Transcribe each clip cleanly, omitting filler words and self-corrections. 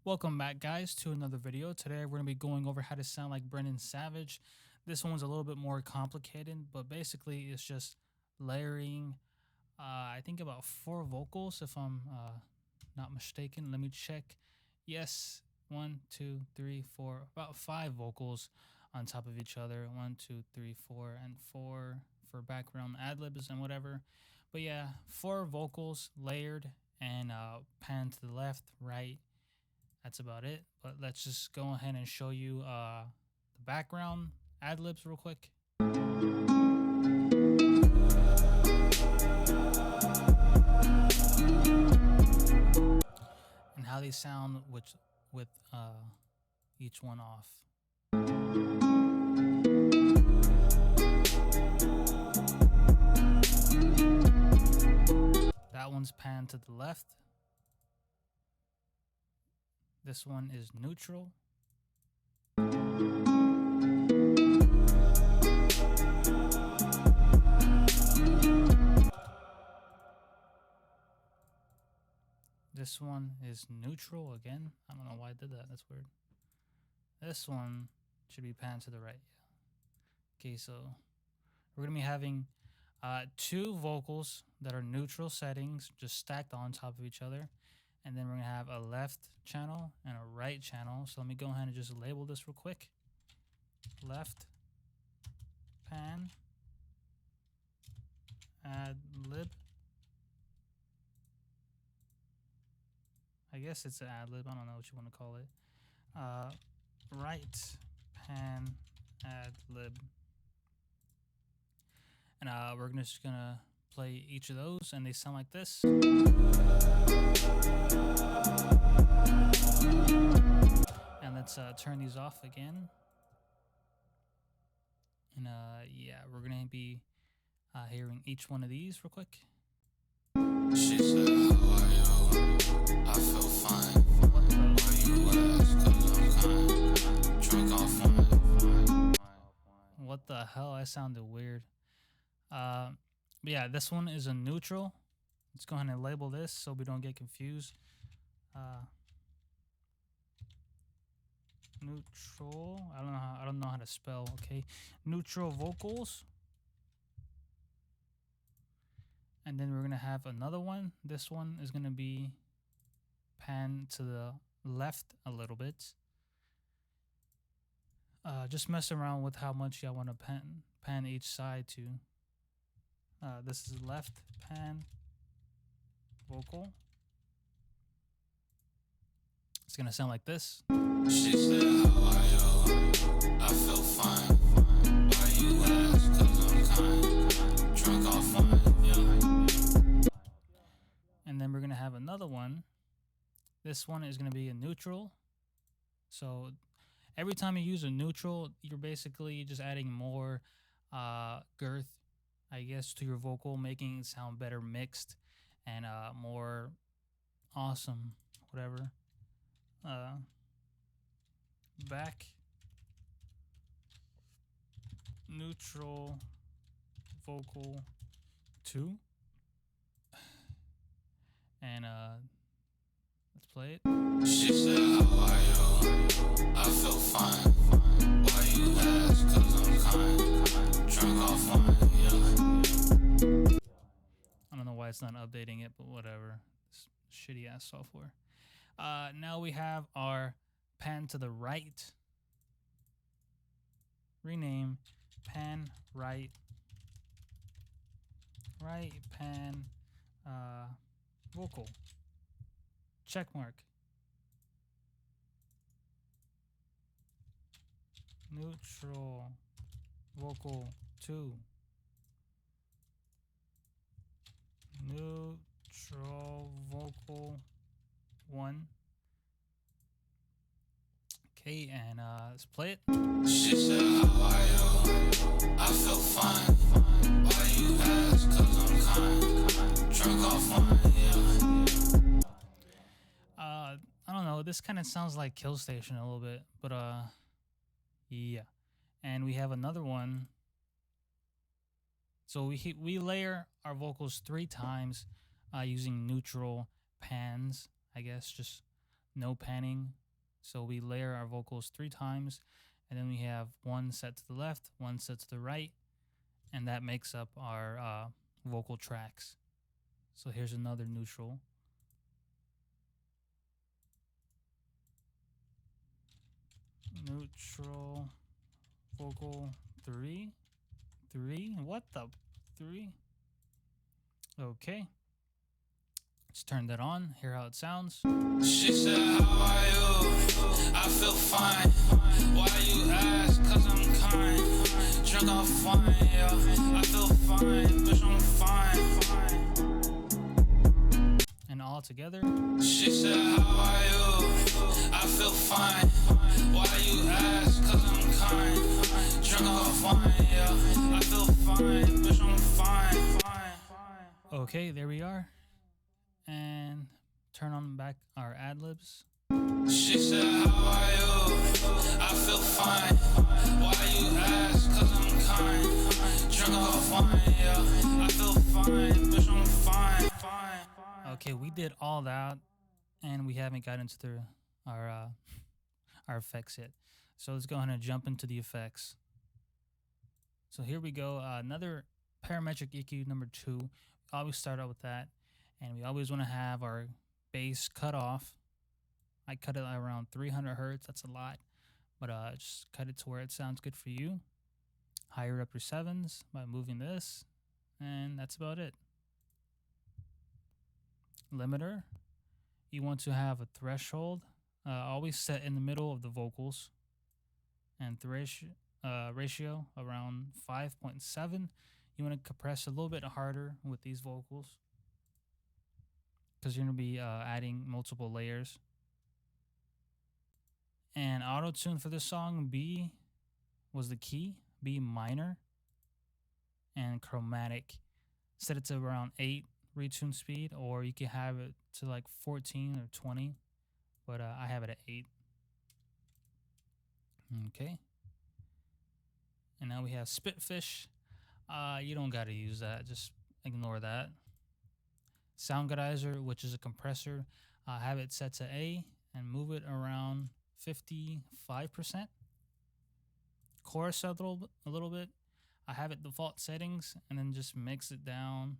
Welcome back, guys, to another video. Today we're going to be going over how to sound like Brennan Savage. This one's a little bit more complicated, but basically it's just layering, I think about 4 vocals, if I'm not mistaken. Let me check. Yes, 1, 2, 3, 4, about 5 vocals on top of each other. 1, 2, 3, 4, and 4 for background ad-libs and whatever. But yeah, 4 vocals layered and pan to the left, right. That's about it. But let's just go ahead and show you the background ad-libs real quick. And how they sound with each one off. That one's panned to the left. This one is neutral. This one is neutral again. I don't know why I did that. That's weird. This one should be panned to the right. Okay, so we're going to be having 2 vocals that are neutral settings just stacked on top of each other. And then we're going to have a left channel and a right channel. So let me go ahead and just label this real quick. Left, pan, ad-lib. I guess it's an ad-lib. I don't know what you want to call it. Right, pan, ad-lib. And we're just going to play each of those, and they sound like this. And let's turn these off again. And yeah, we're gonna be hearing each one of these real quick. She said, how are you? I feel fine. Why you ask? 'Cause I'm kind. Drunk off wine. What the hell? I sounded weird. But yeah, this one is a neutral. Let's go ahead and label this so we don't get confused. Neutral. I don't know how to spell. Okay, neutral vocals. And then we're gonna have another one. This one is gonna be pan to the left a little bit. Just mess around with how much y'all want to pan each side to. This is left pan vocal. It's gonna sound like this. She said, how are you? I feel fine. Why you ask? 'Cause I'm kind. Drunk off wine. And then we're gonna have another one. This one is gonna be a neutral. So every time you use a neutral, you're basically just adding more girth, I guess, to your vocal, making it sound better mixed and more awesome, whatever. Back, neutral, vocal 2. And let's play it. She said, how are you? I feel fine. Why you ask? 'Cause I'm kind. Drunk off wine. I don't know why it's not updating it, but whatever. It's shitty ass software. Now we have our pan to the right. Rename pan right. Right pan vocal. Check mark. Neutral vocal 2. Neutral vocal 1. Okay, and let's play it. She said, how are you? I feel fine. Why you ask? 'Cause I'm kind. Drunk off wine. I don't know. This kind of sounds like Kill Station a little bit, but yeah. And we have another one. So we layer our vocals 3 times using neutral pans, I guess, just no panning. So we layer our vocals 3 times, and then we have one set to the left, one set to the right, and that makes up our vocal tracks. So here's another neutral. Neutral vocal 3. What the 3? Okay. Let's turn that on, hear how it sounds. She said, how are you? I feel fine. Why you ask? Cause I'm kind. Drunk off wine, yeah. I feel fine, bitch, I'm fine. And all together. She said, how are you? I feel fine. Why you ask? Cause I'm kind. Drunk off wine, yeah. I feel fine, bitch, I'm fine. Okay, there we are. And turn on back our ad-libs. She said, how are you? I feel fine. Why you ask? Cause I'm kind. Drunk off wine, yeah. I feel fine, bitch, I'm fine. Okay, we did all that, and we haven't got into our effects yet. So let's go ahead and jump into the effects. So here we go. Another parametric EQ number 2. We always start out with that, and we always want to have our bass cut off. I cut it around 300 hertz. That's a lot, but just cut it to where it sounds good for you. Higher up your 7s by moving this, and that's about it. Limiter, you want to have a threshold always set in the middle of the vocals, and the ratio around 5.7. You want to compress a little bit harder with these vocals because you're going to be adding multiple layers. And auto tune for this song, B was the key, B minor, and chromatic. Set it to around 8 retune speed, or you can have it to like 14 or 20, but I have it at 8. Okay. And now we have Spitfish. You don't got to use that, just ignore that. Soundgodizer, which is a compressor, have it set to A and move it around 55%. Chorus a little bit. I have it default settings, and then just mix it down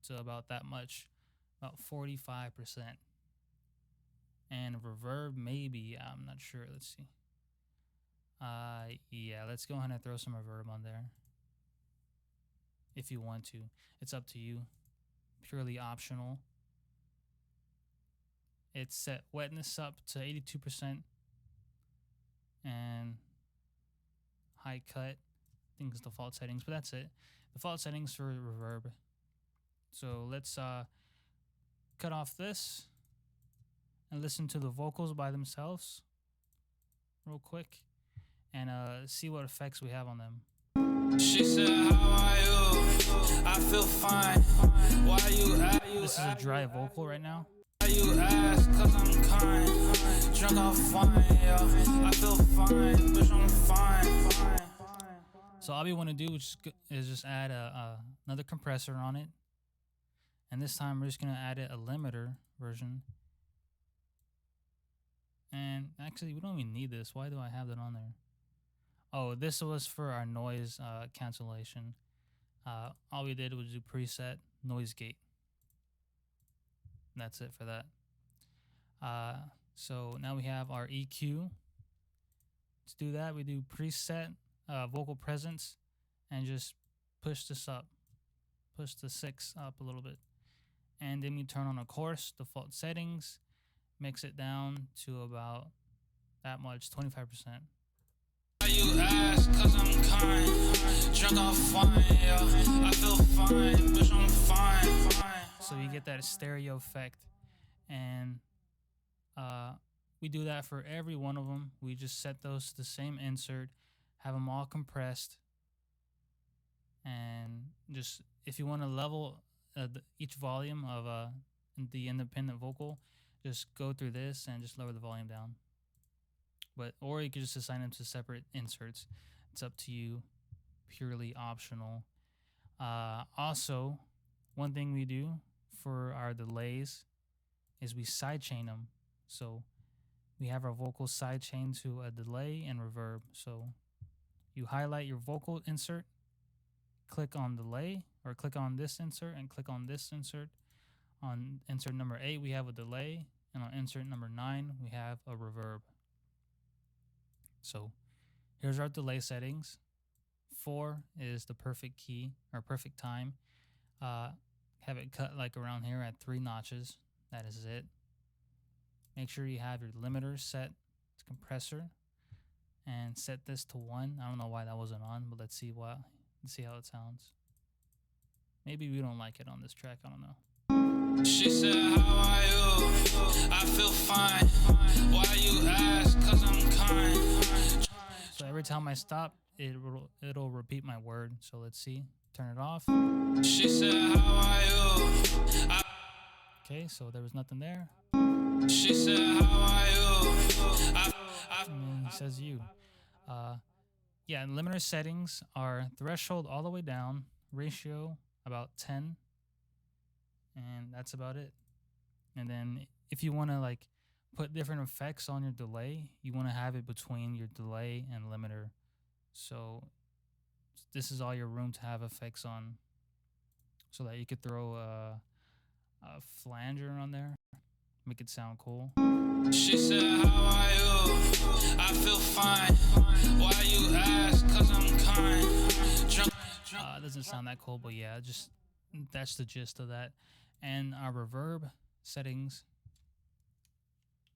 to about that much, about 45%. And reverb, maybe, I'm not sure. Let's see. Yeah, let's go ahead and throw some reverb on there if you want to. It's up to you. Purely optional. It's set wetness up to 82% and high cut. I think it's default settings, but that's it. Default settings for reverb. So let's cut off this and listen to the vocals by themselves real quick and see what effects we have on them. She said, how are you? I feel fine. Why you ask? This is a dry vocal right now. Why you ask? Cause I'm kind. Drunk off wine, yeah. I feel fine, bitch, I'm fine. So all we want to do is just add another compressor on it. And this time we're just going to add a limiter version. And actually, we don't even need this. Why do I have that on there? Oh, this was for our noise cancellation. All we did was do preset noise gate. That's it for that. So now we have our EQ. To do that, we do preset vocal presence and just push this up. Push the 6 up a little bit. And then we turn on a chorus, default settings, mix it down to about that much, 25%. Why you ask? Cause I'm kind. Drunk off wine, yeah. I feel fine, bitch, I'm fine. So you get that stereo effect. And we do that for every one of them. We just set those to the same insert, have them all compressed. And just, if you want to level each volume of the independent vocal, just go through this and just lower the volume down. Or you could just assign them to separate inserts. It's up to you, purely optional. Also, one thing we do for our delays is we sidechain them. So we have our vocal sidechain to a delay and reverb. So you highlight your vocal insert, click on delay, or click on this insert and click on this insert. On insert number 8, we have a delay, and on insert number 9, we have a reverb. So here's our delay settings. 4 is the perfect key or perfect time. Have it cut like around here at 3 notches. That is it. Make sure you have your limiter set to compressor and set this to 1. I don't know why that wasn't on, but let's see how it sounds. Maybe we don't like it on this track. I don't know. She said, how are you? I feel fine. Why you ask? 'Cause I'm kind. So every time I stop, it'll repeat my word. So let's see. Turn it off. She said, how are you? Okay, so there was nothing there. She said, how are you? And then he says you. Yeah, limiter settings are threshold all the way down, ratio about 10, and that's about it. And then if you want to like put different effects on your delay, you want to have it between your delay and limiter. So this is all your room to have effects on, so that you could throw a flanger on there, make it sound cool. She said, how are you? I feel fine. Why you ask? 'Cause I'm kind. It doesn't sound that cool, but yeah, just that's the gist of that. And our reverb settings,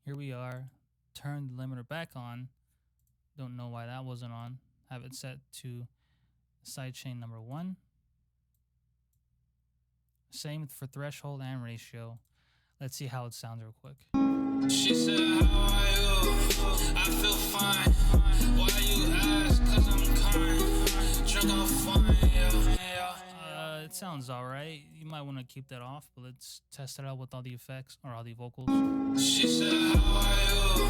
here we are. Turn the limiter back on. Don't know why that wasn't on. Have it set to sidechain number 1. Same for threshold and ratio. Let's see how it sounds real quick. She said, how are you? I feel fine. Why you ask? 'Cause I'm kind. Drunk off wine, yeah. It sounds alright. You might want to keep that off, but let's test it out with all the effects or all the vocals. She said, how are you?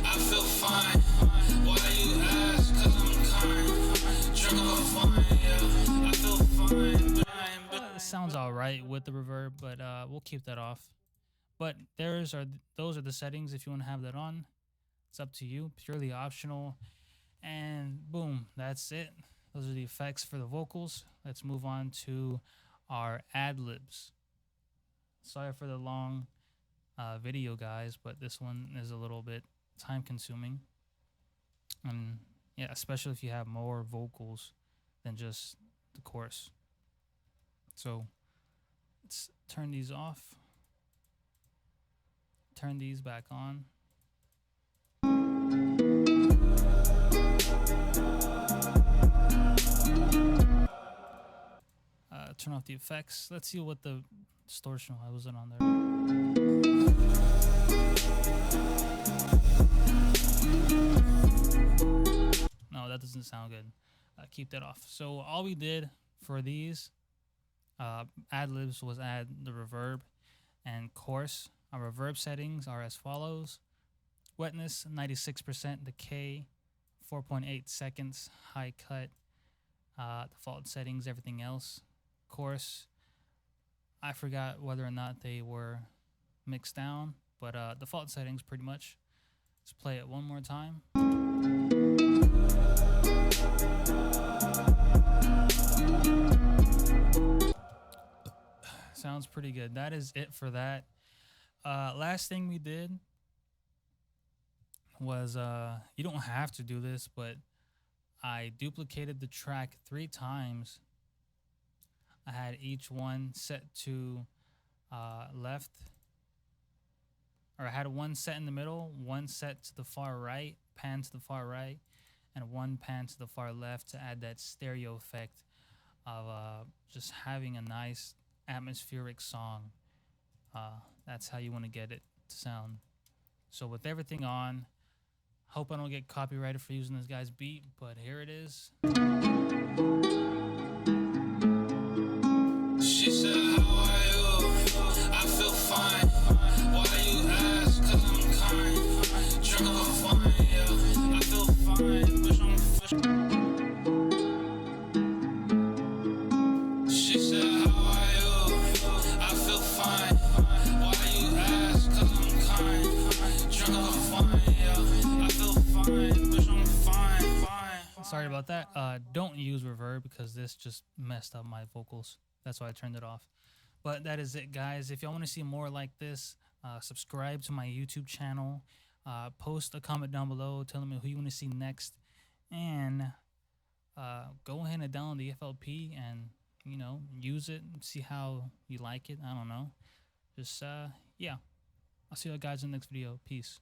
I feel fine. Why you ask? 'Cause I'm kind. Drunk off wine, yeah. I feel fine. It sounds alright with the reverb, but we'll keep that off. But those are the settings. If you want to have that on, it's up to you. Purely optional. And boom, that's it. Those are the effects for the vocals. Let's move on to our ad-libs. Sorry for the long video, guys, but this one is a little bit time consuming. And yeah, especially if you have more vocals than just the chorus. So let's turn these off. Turn these back on. Turn off the effects. Let's see what the distortion, why wasn't on there. No, that doesn't sound good. Keep that off. So all we did for these ad-libs was add the reverb and chorus. Our reverb settings are as follows. Wetness, 96%, decay, 4.8 seconds, high cut, default settings, everything else. Chorus, I forgot whether or not they were mixed down, but default settings pretty much. Let's play it one more time. Sounds pretty good. That is it for that. Last thing we did was, you don't have to do this, but I duplicated the track 3 times. I had each one set to left, or I had one set in the middle, one set to the far right, pan to the far right, and one pan to the far left to add that stereo effect of just having a nice atmospheric song. That's how you want to get it to sound. So with everything on, hope I don't get copyrighted for using this guy's beat, but here it is. She said, how are you? I feel fine. Why you ask? 'Cause I'm kind. Drunk off wine, yeah. I feel fine, but I'm She said, how are you? I feel fine. Why you ask? 'Cause I'm kind. Drunk off wine. fine, yeah. I feel fine, bitch, I'm fine, fine. Sorry about that. Don't use reverb because this just messed up my vocals. That's why I turned it off. But that is it, guys. If y'all want to see more like this, subscribe to my YouTube channel. Post a comment down below telling me who you want to see next. And go ahead and download the FLP and, you know, use it and see how you like it. I don't know. Just, yeah. I'll see you guys in the next video. Peace.